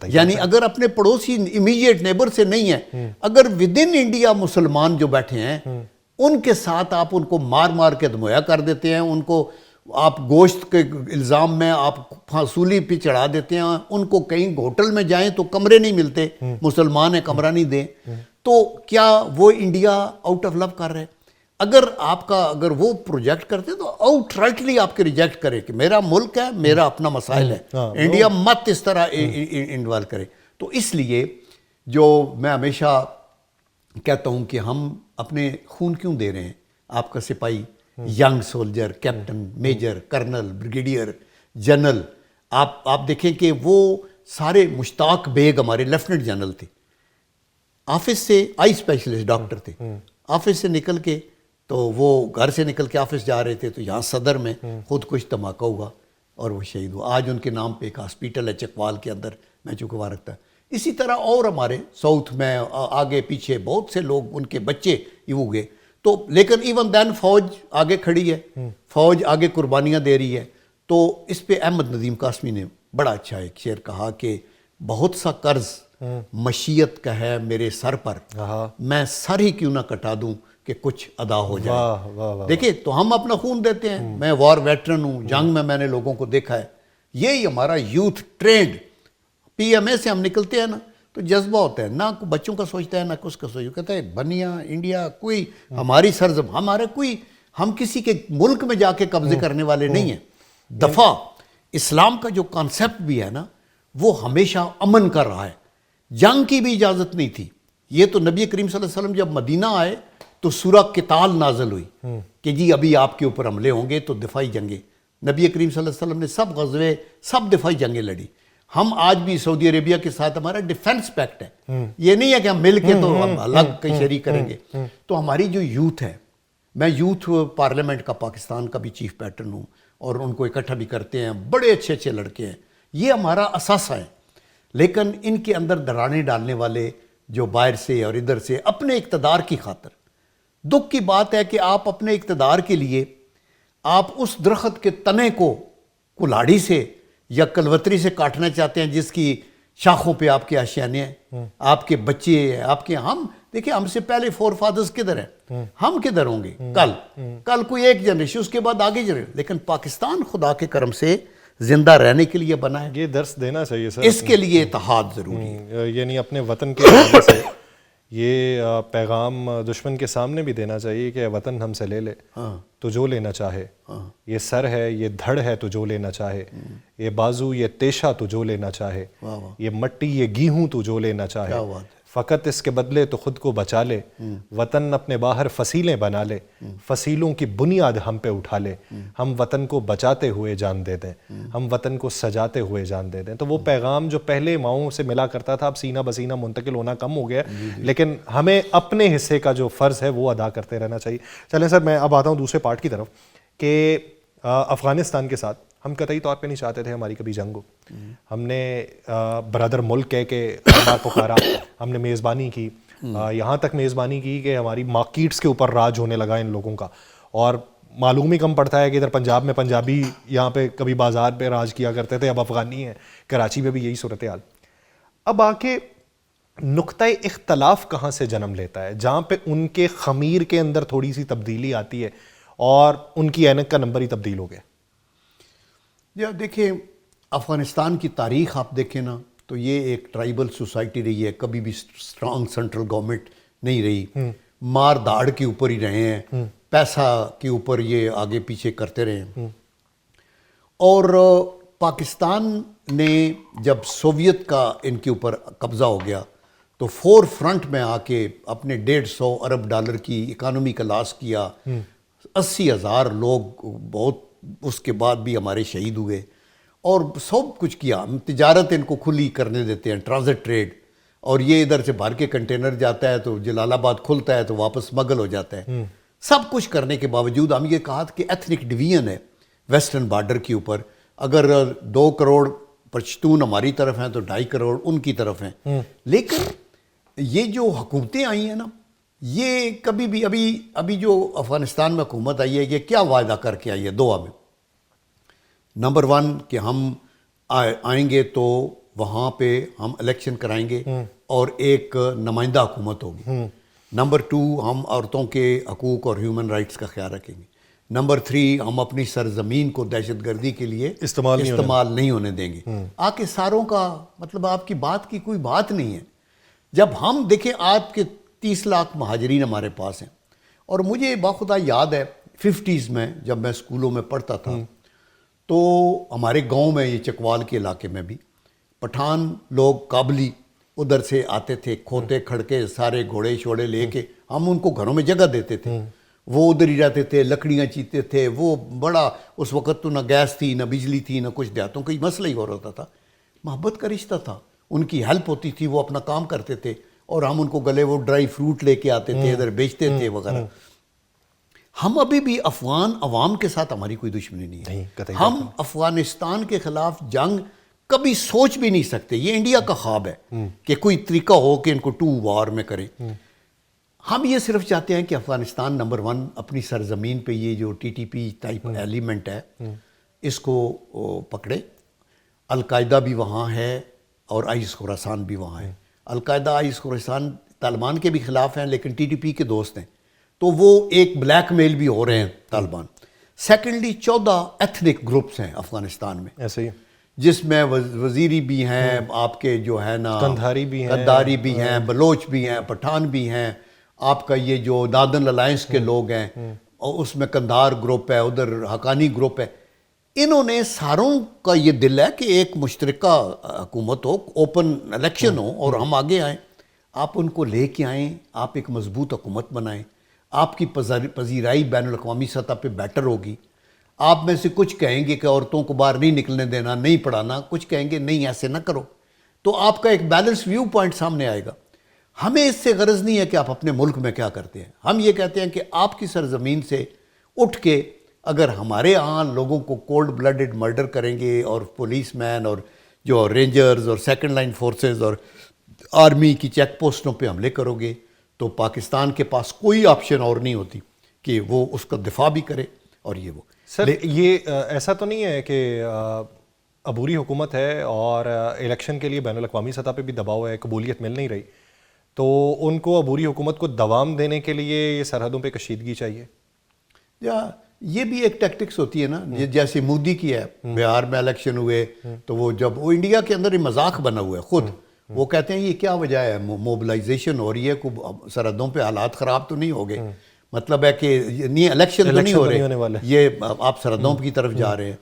یعنی اگر اپنے پڑوسی امیجیٹ نیبر سے نہیں ہیں، اگر ود ان انڈیا مسلمان جو بیٹھے ہیں ان کے ساتھ آپ ان کو مار مار کے دمویا کر دیتے ہیں، ان کو آپ گوشت کے الزام میں آپ پھانسولی پہ چڑھا دیتے ہیں، ان کو کہیں ہوٹل میں جائیں تو کمرے نہیں ملتے، مسلمان ہیں کمرہ نہیں دیں، تو کیا وہ انڈیا آؤٹ آف لو کر رہے؟ اگر وہ پروجیکٹ کرتے تو آؤٹ رائٹلی آپ کے ریجیکٹ کرے کہ میرا ملک ہے، میرا اپنا مسائل ہے، انڈیا مت اس طرح انوالو کرے. تو اس لیے جو میں ہمیشہ کہتا ہوں کہ ہم اپنے خون کیوں دے رہے ہیں؟ آپ کا سپاہی، young soldier, captain, major, colonel, brigadier, general, آپ دیکھیں کہ وہ سارے، مشتاق بیگ ہمارے لیفٹنٹ جنرل تھے، آفس سے آئی اسپیشلسٹ ڈاکٹر تھے، آفس سے نکل کے تو وہ گھر سے نکل کے آفس جا رہے تھے تو یہاں صدر میں خودکش دھماکہ ہوا اور وہ شہید ہوا. آج ان کے نام پہ ایک ہاسپیٹل ہے چکوال کے اندر، میں چونکہ وہاں رکھتا ہے. اسی طرح اور ہمارے ساؤتھ میں آگے پیچھے بہت سے لوگ، ان کے بچے یہ ہو گئے. تو لیکن ایون دین فوج آگے کھڑی ہے، فوج آگے قربانیاں دے رہی ہے. تو اس پہ احمد ندیم قاسمی نے بڑا اچھا ایک شعر کہا کہ بہت سا قرض مشیت کا ہے میرے سر پر، میں سر ہی کیوں نہ کٹا دوں کہ کچھ ادا ہو جائے. دیکھیں تو ہم اپنا خون دیتے ہیں. میں وار ویٹرن ہوں، جنگ میں نے لوگوں کو دیکھا ہے. یہی ہمارا یوتھ ٹرینڈ PMA سے ہم نکلتے ہیں نا تو جذبہ ہوتا ہے، نہ بچوں کا سوچتا ہے نہ کس کا سوچتا ہے. کہتا ہے بنیا انڈیا کوئی ہماری ہم کسی کے ملک میں جا کے قبضے کرنے والے نہیں ہیں. دفاع اسلام کا جو کانسیپٹ بھی ہے نا وہ ہمیشہ امن کر رہا ہے. جنگ کی بھی اجازت نہیں تھی. یہ تو نبی کریم صلی اللہ علیہ وسلم جب مدینہ آئے تو سورہ قتال نازل ہوئی کہ جی ابھی آپ کے اوپر حملے ہوں گے تو دفاعی جنگیں. نبی کریم صلی اللہ علیہ وسلم نے سب غزوے، سب دفاعی جنگیں لڑی. ہم آج بھی سعودی عربیہ کے ساتھ ہمارا ڈیفنس پیکٹ ہے. یہ نہیں ہے کہ ہم مل کے تو ہم الگ کئی شریک کریں گے. تو ہماری جو یوتھ ہے، میں یوتھ پارلیمنٹ کا پاکستان کا بھی چیف پیٹرن ہوں اور ان کو اکٹھا بھی کرتے ہیں. بڑے اچھے اچھے لڑکے ہیں، یہ ہمارا اثاثہ ہے. لیکن ان کے اندر ڈرانے ڈالنے والے جو باہر سے اور ادھر سے اپنے اقتدار کی خاطر، دکھ کی بات ہے کہ آپ اپنے اقتدار کے لیے آپ اس درخت کے تنے کو کلاڑی سے یا کلوتری سے کاٹنا چاہتے ہیں جس کی شاخوں پہ آپ کے آشیانے ہیں، آپ کے بچے ہیں، آپ کے. ہم دیکھیں ہم سے پہلے فور فادرز کدھر ہیں، ہم کدھر ہوں گے کل کوئی ایک جنریشن، اس کے بعد آگے جنریشن. لیکن پاکستان خدا کے کرم سے زندہ رہنے کے لیے بنا ہے. یہ درس دینا چاہیے سر، اس کے لیے اتحاد ضروری ہے. یعنی اپنے وطن کے حوالے سے یہ پیغام دشمن کے سامنے بھی دینا چاہیے کہ وطن ہم سے لے لے تو جو لینا چاہے، یہ سر ہے، یہ دھڑ ہے تو جو لینا چاہے، یہ بازو، یہ تیشہ تو جو لینا چاہے، یہ مٹی، یہ گیہوں تو جو لینا چاہے، فقط اس کے بدلے تو خود کو بچا لے. وطن اپنے باہر فصیلیں بنا لے، فصیلوں کی بنیاد ہم پہ اٹھا لے. ہم وطن کو بچاتے ہوئے جان دے دیں، ہم وطن کو سجاتے ہوئے جان دے دیں. تو وہ پیغام جو پہلے ماؤں سے ملا کرتا تھا اب سینہ بسینہ منتقل ہونا کم ہو گیا، لیکن ہمیں اپنے حصے کا جو فرض ہے وہ ادا کرتے رہنا چاہیے. چلیں سر، میں اب آتا ہوں دوسرے پارٹ کی طرف کہ افغانستان کے ساتھ ہم قطعی طور پہ نہیں چاہتے تھے ہماری کبھی جنگ ہو. ہم نے برادر ملک کہہ کے ہمارا پکارا، ہم نے میزبانی کی، یہاں تک میزبانی کی کہ ہماری مارکیٹس کے اوپر راج ہونے لگا ان لوگوں کا. اور معلوم ہی کم پڑتا ہے کہ ادھر پنجاب میں پنجابی یہاں پہ کبھی بازار پہ راج کیا کرتے تھے، اب افغانی ہیں. کراچی میں بھی یہی صورتحال. اب آ کے نقطۂ اختلاف کہاں سے جنم لیتا ہے جہاں پہ ان کے خمیر کے اندر تھوڑی سی تبدیلی آتی ہے اور ان کی اینک کا نمبر ہی تبدیل ہو گیا؟ دیکھیں افغانستان کی تاریخ آپ دیکھیں نا تو یہ ایک ٹرائبل سوسائٹی رہی ہے, کبھی بھی اسٹرانگ سینٹرل گورنمنٹ نہیں رہی, مار داڑ کے اوپر ہی رہے ہیں, پیسہ کے اوپر یہ آگے پیچھے کرتے رہے ہیں. اور پاکستان نے جب سوویت کا ان کے اوپر قبضہ ہو گیا تو فور فرنٹ میں آ کے اپنے $150 ارب کی اکانومی کا لاس کیا, 80,000 لوگ بہت اس کے بعد بھی ہمارے شہید ہوئے, اور سب کچھ کیا. تجارت ان کو کھلی کرنے دیتے ہیں, ٹرانزٹ ٹریڈ, اور یہ ادھر سے بھر کے کنٹینر جاتا ہے تو جلال آباد کھلتا ہے تو واپس مغل ہو جاتا ہے. سب کچھ کرنے کے باوجود ہم یہ کہا کہ ایتھنک ڈویژن ہے ویسٹرن بارڈر کے اوپر, اگر 2 کروڑ پشتون ہماری طرف ہیں تو 2.5 کروڑ ان کی طرف ہیں. لیکن یہ جو حکومتیں آئی ہیں نا, یہ کبھی بھی ابھی جو افغانستان میں حکومت آئی ہے یہ کیا وعدہ کر کے آئی ہے دعا میں؟ نمبر 1 کہ ہم آئیں گے تو وہاں پہ ہم الیکشن کرائیں گے اور ایک نمائندہ حکومت ہوگی. نمبر 2 ہم عورتوں کے حقوق اور ہیومن رائٹس کا خیال رکھیں گے. نمبر 3 ہم اپنی سرزمین کو دہشت گردی کے لیے استعمال نہیں ہونے دیں گے. آ کے ساروں کا مطلب آپ کی بات کی کوئی بات نہیں ہے. جب ہم دیکھیں آپ کے 30 لاکھ مہاجرین ہمارے پاس ہیں, اور مجھے باخدا یاد ہے 50s میں جب میں اسکولوں میں پڑھتا تھا تو ہمارے گاؤں میں, یہ چکوال کے علاقے میں بھی, پٹھان لوگ کابلی ادھر سے آتے تھے, کھوتے کھڑکے سارے گھوڑے شوڑے لے کے, ہم ان کو گھروں میں جگہ دیتے تھے, وہ ادھر ہی رہتے تھے, لکڑیاں چیتے تھے. وہ بڑا اس وقت تو نہ گیس تھی نہ بجلی تھی نہ کچھ, دیہاتوں کا مسئلہ ہی ہو رہا تھا. محبت کا رشتہ تھا, ان کی ہیلپ ہوتی تھی, وہ اپنا کام کرتے تھے اور ہم ان کو گلے وہ ڈرائی فروٹ لے کے آتے تھے, ادھر بیچتے تھے وغیرہ. ہم ابھی بھی افغان عوام کے ساتھ ہماری کوئی دشمنی نہیں ہے. ہم افغانستان کے خلاف جنگ کبھی سوچ بھی نہیں سکتے. یہ انڈیا کا خواب ہے کہ کوئی طریقہ ہو کہ ان کو 2 وار میں کریں. ہم یہ صرف چاہتے ہیں کہ افغانستان نمبر 1 اپنی سرزمین پہ یہ جو TTP ٹائپ ایلیمنٹ ہے اس کو پکڑے. القاعدہ بھی وہاں ہے اور آئس خراسان بھی وہاں ہے. القاعدہ آئس خراسان طالبان کے بھی خلاف ہیں لیکن TTP کے دوست ہیں, تو وہ ایک بلیک میل بھی ہو رہے ہیں طالبان. سیکنڈلی 14 ایتھنک گروپس ہیں افغانستان میں, ایسے ہی جس میں وزیری بھی ہیں, آپ کے جو ہے نا قندھاری بھی ہیں, بلوچ بھی ہیں, پٹھان بھی ہیں, آپ کا یہ جو دادن الائنس کے لوگ ہیں, اور اس میں قندھار گروپ ہے, ادھر حقانی گروپ ہے. انہوں نے ساروں کا یہ دل ہے کہ ایک مشترکہ حکومت ہو, اوپن الیکشن ہو اور ہم آگے آئیں. آپ ان کو لے کے آئیں, آپ ایک مضبوط حکومت بنائیں, آپ کی پذیرائی بین الاقوامی سطح پہ بیٹر ہوگی. آپ میں سے کچھ کہیں گے کہ عورتوں کو باہر نہیں نکلنے دینا, نہیں پڑھانا, کچھ کہیں گے نہیں ایسے نہ کرو, تو آپ کا ایک بیلنس ویو پوائنٹ سامنے آئے گا. ہمیں اس سے غرض نہیں ہے کہ آپ اپنے ملک میں کیا کرتے ہیں. ہم یہ کہتے ہیں کہ آپ کی سرزمین سے اٹھ کے اگر ہمارے ہاں لوگوں کو کولڈ بلڈڈ مرڈر کریں گے, اور پولیس مین اور جو رینجرز اور سیکنڈ لائن فورسز اور آرمی کی چیک پوسٹوں پہ حملے کرو گے, تو پاکستان کے پاس کوئی آپشن اور نہیں ہوتی کہ وہ اس کا دفاع بھی کرے. اور یہ وہ سر یہ ایسا تو نہیں ہے کہ عبوری حکومت ہے اور الیکشن کے لیے بین الاقوامی سطح پہ بھی دباؤ ہے, قبولیت مل نہیں رہی, تو ان کو عبوری حکومت کو دوام دینے کے لیے یہ سرحدوں پہ کشیدگی چاہیے؟ یا یہ بھی ایک ٹیکٹکس ہوتی ہے نا, جیسے مودی کی ہے. بہار میں الیکشن ہوئے تو وہ جب وہ انڈیا کے اندر یہ مذاق بنا ہوا ہے خود, وہ کہتے ہیں یہ کیا وجہ ہے, موبلائزیشن ہو رہی ہے, سرحدوں پہ حالات خراب تو نہیں ہو گئے, مطلب ہے کہ نہیں الیکشن تو نہیں ہو رہے, یہ آپ سرحدوں کی طرف جا رہے ہیں.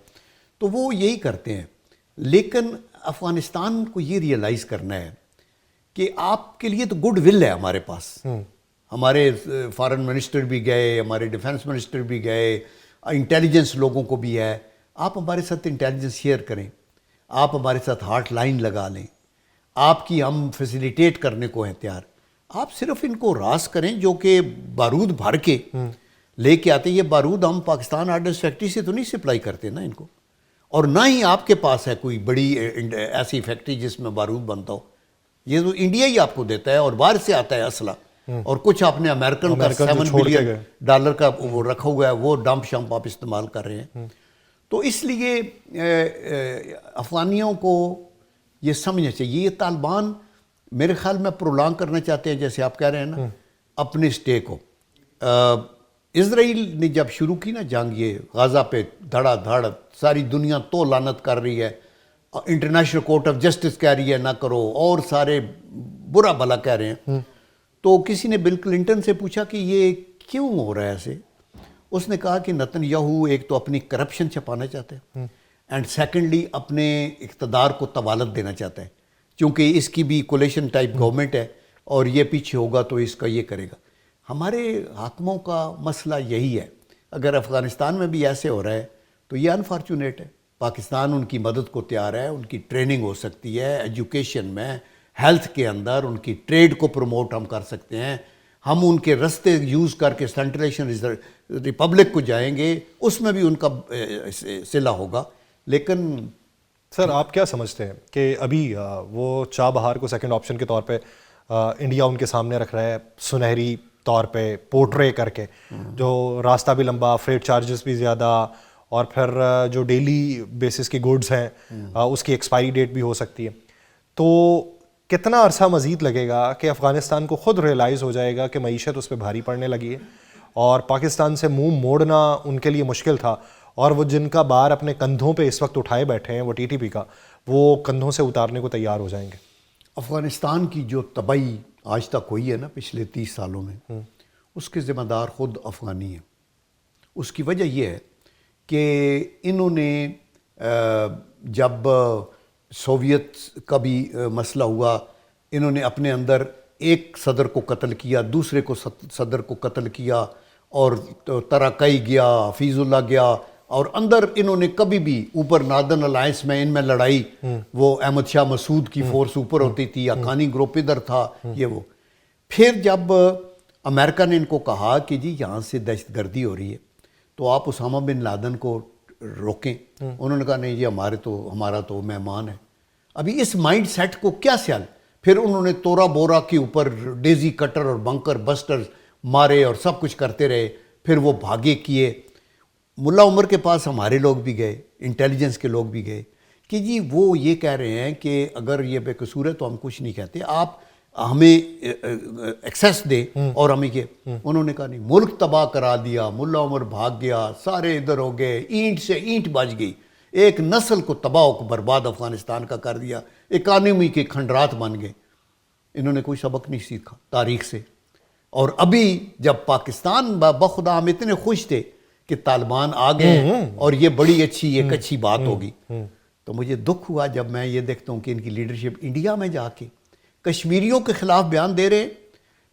تو وہ یہی کرتے ہیں. لیکن افغانستان کو یہ ریئلائز کرنا ہے کہ آپ کے لیے تو گڈ ول ہے ہمارے پاس. ہمارے فارن منسٹر بھی گئے, ہمارے ڈیفنس منسٹر بھی گئے, انٹیلیجنس لوگوں کو بھی ہے. آپ ہمارے ساتھ انٹیلیجنس شیئر کریں, آپ ہمارے ساتھ ہاٹ لائن لگا لیں, آپ کی ہم فیسیلیٹیٹ کرنے کو ہیں تیار. آپ صرف ان کو راس کریں جو کہ بارود بھر کے لے کے آتے. یہ بارود ہم پاکستان آرڈننس فیکٹری سے تو نہیں سپلائی کرتے نا ان کو, اور نہ ہی آپ کے پاس ہے کوئی بڑی ایسی فیکٹری جس میں بارود بنتا ہو. یہ تو انڈیا ہی آپ کو دیتا ہے اور باہر سے آتا ہے اسلحہ, اور کچھ آپ نے امریکن کا $7 بلین کا وہ رکھا ہوا ہے, وہ ڈمپ شمپ آپ استعمال کر رہے ہیں. تو اس لیے افغانیوں کو یہ سمجھنا چاہیے, یہ طالبان میرے خیال میں پرولانگ کرنا چاہتے ہیں, جیسے آپ کہہ رہے ہیں نا, اپنے اسٹے کو. اسرائیل نے جب شروع کی نا جنگ, یہ غزہ پہ دھڑا دھڑ, ساری دنیا تو لعنت کر رہی ہے, انٹرنیشنل کورٹ آف جسٹس کہہ رہی ہے نہ کرو, اور سارے برا بھلا کہہ رہے ہیں. تو کسی نے بل کلنٹن سے پوچھا کہ یہ کیوں ہو رہا ہے ایسے؟ اس نے کہا کہ نتن یاہو ایک تو اپنی کرپشن چھپانا چاہتے ہیں, اینڈ سیکنڈلی اپنے اقتدار کو طوالت دینا چاہتا ہے, چونکہ اس کی بھی کولیشن ٹائپ گورنمنٹ ہے اور یہ پیچھے ہوگا تو اس کا یہ کرے گا. ہمارے حاکموں کا مسئلہ یہی ہے. اگر افغانستان میں بھی ایسے ہو رہا ہے تو یہ انفارچونیٹ ہے. پاکستان ان کی مدد کو تیار ہے, ان کی ٹریننگ ہو سکتی ہے, ایجوکیشن میں, ہیلتھ کے اندر ان کی ٹریڈ کو پروموٹ ہم کر سکتے ہیں. ہم ان کے رستے یوز کر کے سینٹرل ایشین ریپبلک کو جائیں گے, اس میں بھی ان کا صلہ ہوگا. لیکن سر آپ کیا سمجھتے ہیں کہ ابھی وہ چابہار کو سیکنڈ آپشن کے طور پہ انڈیا ان کے سامنے رکھ رہا ہے, سنہری طور پہ پورٹرے کر کے, جو راستہ بھی لمبا, فریٹ چارجز بھی زیادہ, اور پھر جو ڈیلی بیسس کی گوڈز ہیں اس کی ایکسپائری ڈیٹ بھی ہو سکتی ہے. تو کتنا عرصہ مزید لگے گا کہ افغانستان کو خود ریئلائز ہو جائے گا کہ معیشت اس پہ بھاری پڑنے لگی ہے, اور پاکستان سے منہ موڑنا ان کے لیے مشکل تھا, اور وہ جن کا بار اپنے کندھوں پہ اس وقت اٹھائے بیٹھے ہیں وہ ٹی ٹی پی کا, وہ کندھوں سے اتارنے کو تیار ہو جائیں گے؟ افغانستان کی جو تباہی آج تک ہوئی ہے نا پچھلے 30 سالوں میں, اس کے ذمہ دار خود افغانی ہیں. اس کی وجہ یہ ہے کہ انہوں نے جب سوویت کا بھی مسئلہ ہوا, انہوں نے اپنے اندر ایک صدر کو قتل کیا, دوسرے کو صدر کو قتل کیا, اور تراکئی گیا, حفیظ اللہ گیا, اور اندر انہوں نے کبھی بھی اوپر ناردرن الائنس میں ان میں لڑائی, وہ احمد شاہ مسعود کی فورس اوپر ہوتی تھی, حقانی گروپ ادھر تھا, یہ وہ. پھر جب امریکہ نے ان کو کہا کہ جی یہاں سے دہشت گردی ہو رہی ہے تو آپ اسامہ بن لادن کو روکیں, انہوں نے کہا نہیں جی ہمارا تو مہمان ہے. ابھی اس مائنڈ سیٹ کو کیا سیال, پھر انہوں نے تورا بورا کے اوپر ڈیزی کٹر اور بنکر بسٹر مارے اور سب کچھ کرتے رہے, پھر وہ بھاگے کیے. ملا عمر کے پاس ہمارے لوگ بھی گئے, انٹیلیجنس کے لوگ بھی گئے کہ جی وہ یہ کہہ رہے ہیں کہ اگر یہ بے قصور ہے تو ہم کچھ نہیں کہتے, آپ ہمیں ایکسیس دے اور ہمیں یہ. انہوں نے کہا نہیں, ملک تباہ کرا دیا, ملا عمر بھاگ گیا, سارے ادھر ہو گئے, اینٹ سے اینٹ بج گئی, ایک نسل کو تباہ کو برباد افغانستان کا کر دیا, اکانومی کے کھنڈرات بن گئے. انہوں نے کوئی سبق نہیں سیکھا تاریخ سے. اور ابھی جب پاکستان بخدا ہم اتنے خوش تھے کہ طالبان آ گئے اور یہ بڑی اچھی ایک اچھی بات ہوگی, تو مجھے دکھ ہوا جب میں یہ دیکھتا ہوں کہ ان کی لیڈرشپ انڈیا میں جا کے کشمیریوں کے خلاف بیان دے رہے.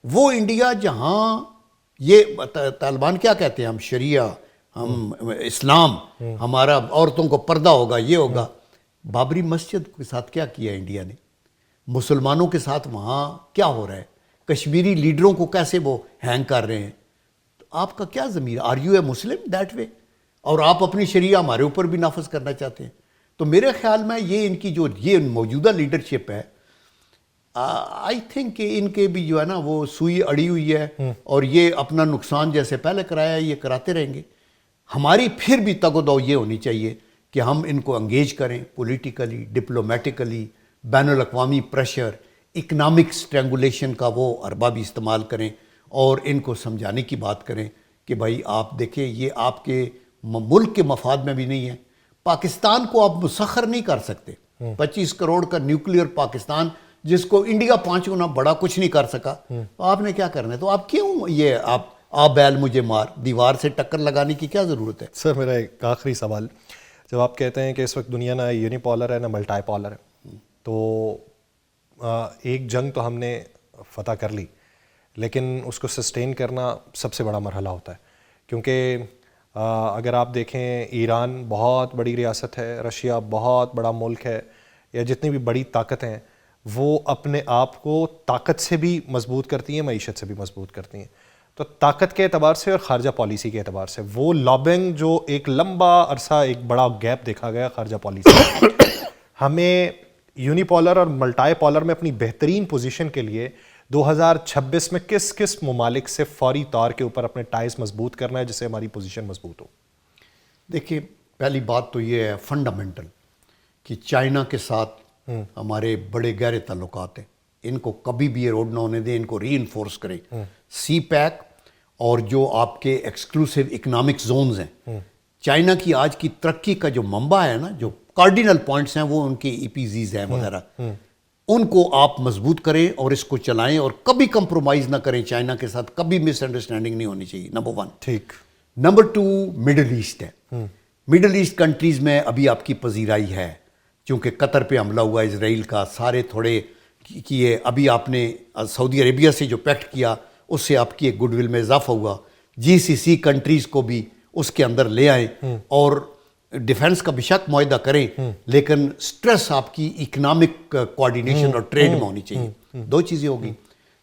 وہ انڈیا جہاں یہ طالبان کیا کہتے ہیں, ہم شریعہ, ہم اسلام, ہمارا عورتوں کو پردہ ہوگا, یہ ہوگا. بابری مسجد کے ساتھ کیا کیا انڈیا نے, مسلمانوں کے ساتھ وہاں کیا ہو رہا ہے, کشمیری لیڈروں کو کیسے وہ ہینگ کر رہے ہیں. تو آپ کا کیا ضمیر, are you a Muslim that way, اور آپ اپنی شریعہ ہمارے اوپر بھی نافذ کرنا چاہتے ہیں. تو میرے خیال میں یہ ان کی جو یہ موجودہ لیڈرشپ ہے, آئی تھنک کہ ان کے بھی جو ہے نا وہ سوئی اڑی ہوئی ہے, اور یہ اپنا نقصان جیسے پہلے کرایا یہ کراتے رہیں گے. ہماری پھر بھی تگ و دو یہ ہونی چاہیے کہ ہم ان کو انگیج کریں پولیٹیکلی, ڈپلومیٹیکلی, بین الاقوامی پریشر, اکنامک سٹرینگولیشن کا وہ اربا بھی استعمال کریں, اور ان کو سمجھانے کی بات کریں کہ بھائی آپ دیکھیں یہ آپ کے ملک کے مفاد میں بھی نہیں ہے. پاکستان کو آپ مسخر نہیں کر سکتے. 25 کروڑ کا نیوکلیئر پاکستان جس کو انڈیا 5 گنا بڑا کچھ نہیں کر سکا, آپ نے کیا کرنا ہے؟ تو آپ کیوں یہ آپ بیل مجھے مار, دیوار سے ٹکر لگانے کی کیا ضرورت ہے؟ سر میرا ایک آخری سوال, جب آپ کہتے ہیں کہ اس وقت دنیا نہ یونی پولر ہے نہ ملٹائی پولر ہے, تو ایک جنگ تو ہم نے فتح کر لی, لیکن اس کو سسٹین کرنا سب سے بڑا مرحلہ ہوتا ہے. کیونکہ اگر آپ دیکھیں ایران بہت بڑی ریاست ہے, رشیا بہت بڑا ملک ہے, یا جتنی بھی بڑی طاقتیں ہیں وہ اپنے آپ کو طاقت سے بھی مضبوط کرتی ہیں, معیشت سے بھی مضبوط کرتی ہیں. تو طاقت کے اعتبار سے اور خارجہ پالیسی کے اعتبار سے وہ لابنگ جو ایک لمبا عرصہ ایک بڑا گیپ دیکھا گیا خارجہ پالیسی, ہمیں یونی پولر اور ملٹائی پولر میں اپنی بہترین پوزیشن کے لیے 2026 میں کس کس ممالک سے فوری طور کے اوپر اپنے ٹائز مضبوط کرنا ہے جس سے ہماری پوزیشن مضبوط ہو؟ دیکھیے پہلی بات تو یہ ہے فنڈامنٹل کہ چائنا کے ساتھ ہمارے بڑے گہرے تعلقات ہیں, ان کو کبھی بھی ایروڈ نہ ہونے دیں, ان کو ری انفورس کریں. سی پیک اور جو آپ کے ایکسکلوسیو اکنامک زونز ہیں, چائنا کی آج کی ترقی کا جو منبع ہے نا, جو کارڈینل پوائنٹس ہیں وہ ان کے EPZs ہیں وغیرہ, ان کو آپ مضبوط کریں اور اس کو چلائیں اور کبھی کمپرومائز نہ کریں چائنا کے ساتھ, کبھی مس انڈرسٹینڈنگ نہیں ہونی چاہیے, نمبر 1. ٹھیک. نمبر 2 مڈل ایسٹ ہے. مڈل ایسٹ کنٹریز میں ابھی آپ کی پذیرائی ہے, چونکہ قطر پہ حملہ ہوا اسرائیل کا, سارے تھوڑے کیے, ابھی آپ نے سعودی عربیہ سے جو پیکٹ کیا اس سے آپ کی ایک گڈ ول میں اضافہ ہوا, GCC کنٹریز کو بھی اس کے اندر لے آئیں اور ڈیفنس کا بے شک معاہدہ کریں, لیکن سٹریس آپ کی اکنامک کوآرڈینیشن اور ٹریڈ میں ہونی چاہیے. 2 چیزیں ہوگی.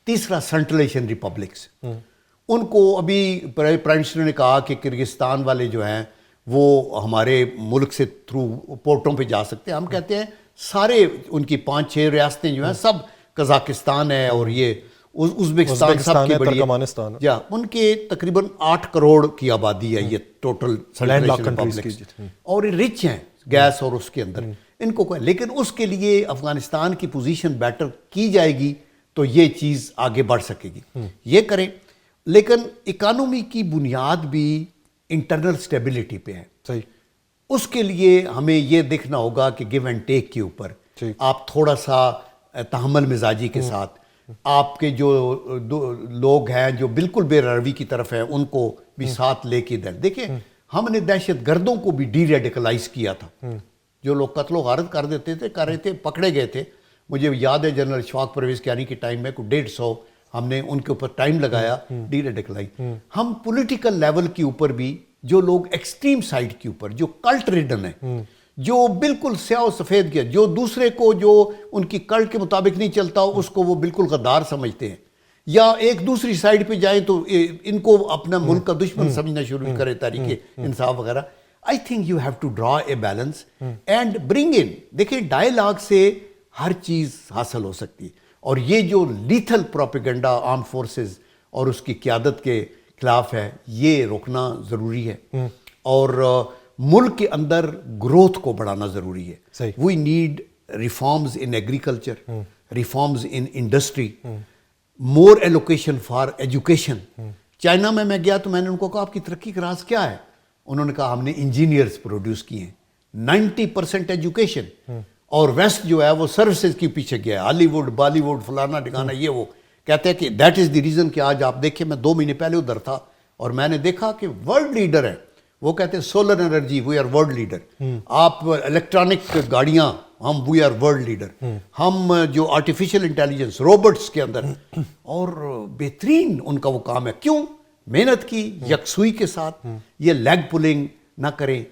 تیسرا سینٹرل ایشین ریپبلکس, ان کو ابھی پرائم منسٹر نے کہا کہ کرگستان والے جو ہیں وہ ہمارے ملک سے تھرو پورٹوں پہ جا سکتے ہیں. ہم کہتے ہیں سارے ان کی 5-6 ریاستیں جو ہیں سب, قزاقستان ہے اور یہ ازبکستان سب کی بڑی ہے, یا ان کے تقریباً 8 کروڑ کی آبادی ہے یہ ٹوٹل سینٹرل ایشین ریپبلکس, اور یہ رچ ہیں گیس اور اس کے اندر ان کو, لیکن اس کے لیے افغانستان کی پوزیشن بیٹر کی جائے گی تو یہ چیز آگے بڑھ سکے گی. یہ کریں, لیکن اکانومی کی بنیاد بھی انٹرنل سٹیبلٹی پہ ہے. صحیح. اس کے لیے ہمیں یہ دیکھنا ہوگا کہ گیو اینڈ ٹیک کے اوپر آپ تھوڑا سا تحمل مزاجی کے ساتھ, آپ کے جو لوگ ہیں جو بالکل بے روی کی طرف ہیں ان کو بھی ساتھ لے کے دیں. دیکھیں ہم نے دہشت گردوں کو بھی ڈی ریڈیکلائز کیا تھا, جو لوگ قتل و غارت کر رہے تھے پکڑے گئے تھے. مجھے یاد ہے جنرل اشفاق پرویز کیانی کے ٹائم میں 150 ہم نے ان کے اوپر ٹائم لگایا ڈی ریڈیکلائی. ہم پولیٹیکل لیول کے اوپر بھی جو لوگ ایکسٹریم سائڈ کے اوپر جو کلٹ ریڈن ہیں, جو بالکل سیاہ و سفید کیا, جو دوسرے کو جو ان کی کلٹ کے مطابق نہیں چلتا اس کو وہ بالکل غدار سمجھتے ہیں, یا ایک دوسری سائڈ پہ جائیں تو ان کو اپنا ملک کا دشمن سمجھنا شروع کرے, تحریک انصاف وغیرہ. I think you have to draw a balance and bring in. دیکھیں ڈائیلاگ سے ہر چیز حاصل ہو سکتی ہے, اور یہ جو لیتھل پروپیگنڈا آرم فورسز اور اس کی قیادت کے خلاف ہے یہ روکنا ضروری ہے, اور ملک کے اندر گروتھ کو بڑھانا ضروری ہے. We need reforms in agriculture, reforms in industry, more allocation for education. China میں گیا تو میں نے ان کو کہا آپ کی ترقی کا راز کیا ہے؟ انہوں نے کہا ہم نے انجینئرز پروڈیوس کیے ہیں, 90% ایجوکیشن, اور ویسٹ جو ہے وہ سروسز کے پیچھے گیا ہے, ہالی ووڈ بالی ووڈ فلانا ٹھکانا یہ وہ. کہتے ہیں کہ دیٹ از دی ریزن کہ آج آپ دیکھیں, میں 2 مہینے پہلے ادھر تھا اور میں نے دیکھا کہ ورلڈ لیڈر ہے, وہ کہتے ہیں solar energy we are world leader, آپ الیکٹرانک گاڑیاں ہم وی آر ورلڈ لیڈر, ہم جو آرٹیفیشیل انٹیلیجنس روبوٹس کے اندر, اور بہترین ان کا وہ کام ہے. کیوں؟ محنت کی یکسوئی کے ساتھ, یہ لیگ پولنگ نہ کریں.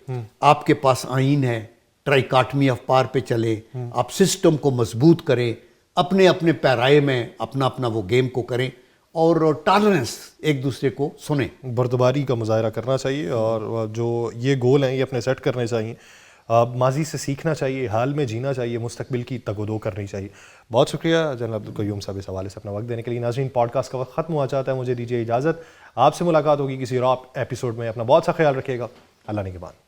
آپ کے پاس آئین ہے, ٹرائیکاٹمی آف پار پہ چلے, آپ سسٹم کو مضبوط کریں, اپنے اپنے پیرائے میں اپنا اپنا وہ گیم کو کریں, اور ٹالرنس ایک دوسرے کو سنیں. بردباری کا مظاہرہ کرنا چاہیے, اور جو یہ گول ہیں یہ اپنے سیٹ کرنے چاہیے, ماضی سے سیکھنا چاہیے, حال میں جینا چاہیے, مستقبل کی تگ و دو کرنی چاہیے. بہت شکریہ جنرل عبدالقیوم صاحب اس حوالے سے اپنا وقت دینے کے لیے. ناظرین پوڈ کاسٹ کا وقت ختم ہوا چاہتا ہے, مجھے دیجیے اجازت. آپ سے ملاقات ہوگی کسی اور ایپیسوڈ میں. اپنا بہت سا خیال رکھیے گا. اللہ نگہبان.